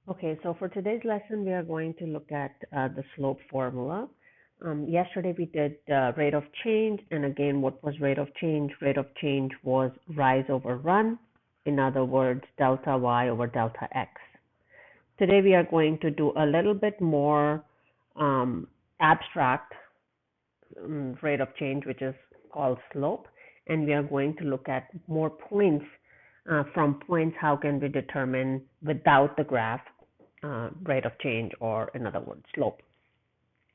Okay, so for today's lesson, we are going to look at the slope formula. Yesterday we did rate of change, and again, what was rate of change? Rate of change was rise over run. In other words, delta y over delta x. Today we are going to do a little bit more abstract rate of change, which is called slope, and we are going to look at more points. From points, how can we determine without the graph rate of change, or in other words, slope.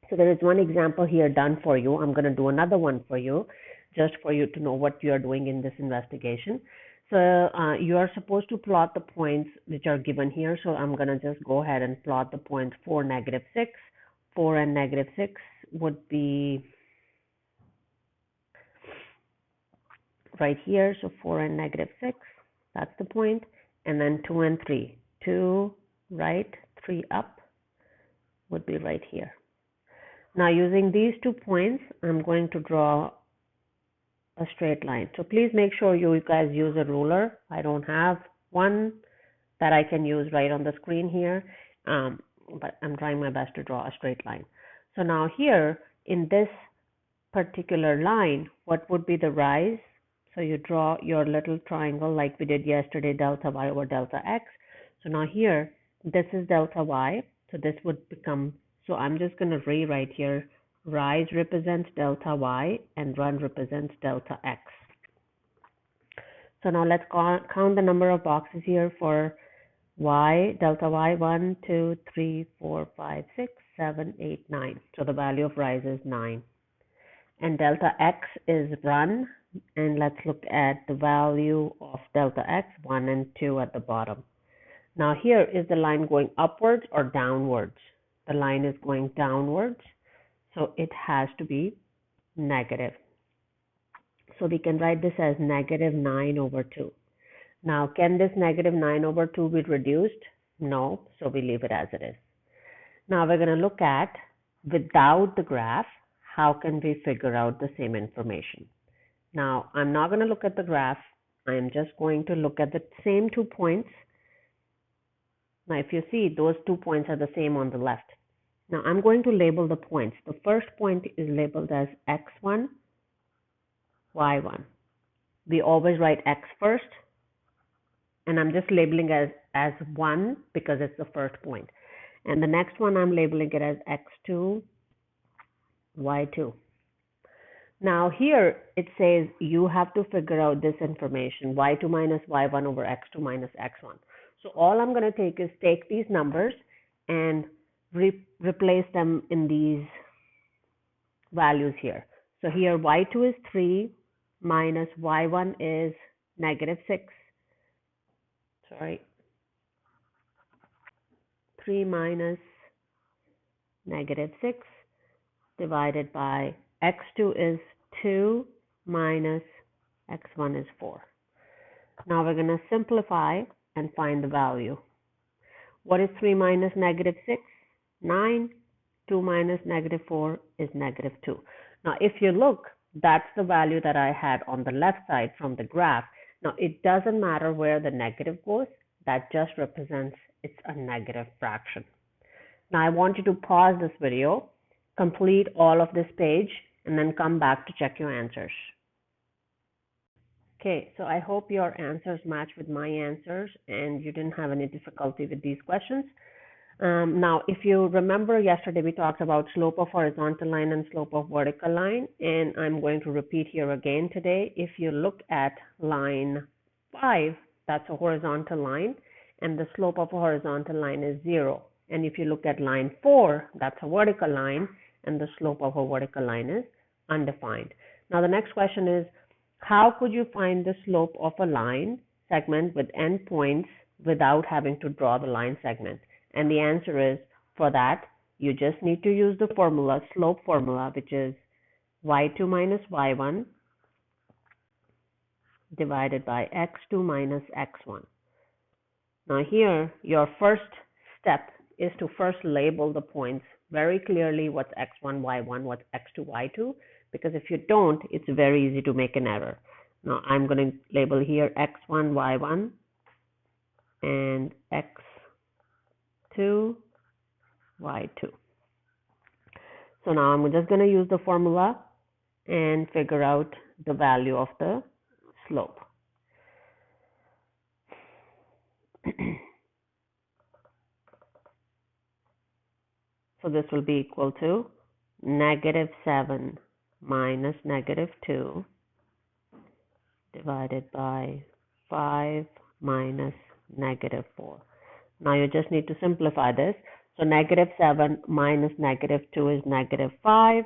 So there is one example here done for you. I'm going to do another one for you, just for you to know what you are doing in this investigation. So you are supposed to plot the points which are given here. So I'm going to just go ahead and plot the points 4, -6. 4 and -6 would be right here. So 4 and -6, that's the point. And then 2 and 3. 2 right, 3 up would be right here. Now using these 2 points, I'm going to draw a straight line. So please make sure you guys use a ruler. I don't have one that I can use right on the screen here, but I'm trying my best to draw a straight line. So now here in this particular line, what would be the rise? So you draw your little triangle like we did yesterday, delta y over delta x. So now here, this is delta y, so this would become, so I'm just going to rewrite here, rise represents delta y and run represents delta x. So now let's count the number of boxes here for y, delta y, 1, 2, 3, 4, 5, 6, 7, 8, 9. So the value of rise is 9. And delta x is run, and let's look at the value of delta x, 1 and 2 at the bottom. Now here, is the line going upwards or downwards? The line is going downwards, so it has to be negative. So we can write this as -9 over 2. Now, can this -9 over 2 be reduced? No, so we leave it as it is. Now we're going to look at, without the graph, how can we figure out the same information? Now, I'm not going to look at the graph. I'm just going to look at the same 2 points. Now, if you see, those 2 points are the same on the left. Now, I'm going to label the points. The first point is labeled as x1, y1. We always write x first, and I'm just labeling it as 1 because it's the first point. And the next one, I'm labeling it as x2, y2. Now here it says you have to figure out this information, y2 minus y1 over x2 minus x1. So all I'm going to take is take these numbers and replace them in these values here. So here y2 is 3 minus y1 is -6. Sorry. 3 minus -6 divided by x2 is 2 minus x1 is 4. Now we're going to simplify and find the value. What is 3 minus -6? 9. 2 minus -4 is -2. Now if you look, that's the value that I had on the left side from the graph. Now it doesn't matter where the negative goes, that just represents it's a negative fraction. Now I want you to pause this video, complete all of this page, and then come back to check your answers. Okay, so I hope your answers match with my answers and you didn't have any difficulty with these questions. Now, if you remember yesterday, we talked about slope of horizontal line and slope of vertical line, and I'm going to repeat here again today. If you look at line 5, that's a horizontal line, and the slope of a horizontal line is 0. And if you look at line 4, that's a vertical line, and the slope of a vertical line is undefined. Now, the next question is, how could you find the slope of a line segment with endpoints without having to draw the line segment? And the answer is, for that, you just need to use the formula, slope formula, which is y2 minus y1 divided by x2 minus x1. Now here, your first step is to first label the points very clearly, what's x1, y1, what's x2, y2, because if you don't, it's very easy to make an error. Now I'm going to label here x1, y1 and x2, 2, y2. So now I'm just going to use the formula and figure out the value of the slope. So this will be equal to -7 minus -2 divided by 5 minus -4. Now you just need to simplify this. So -7 minus -2 is -5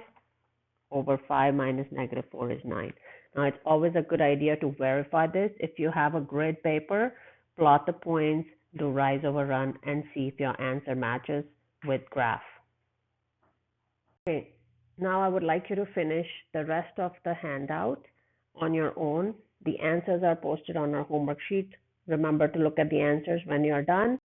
over 5 minus -4 is 9. Now it's always a good idea to verify this. If you have a grid paper, plot the points, do rise over run, and see if your answer matches with graph. Okay, now I would like you to finish the rest of the handout on your own. The answers are posted on our homework sheet. Remember to look at the answers when you are done.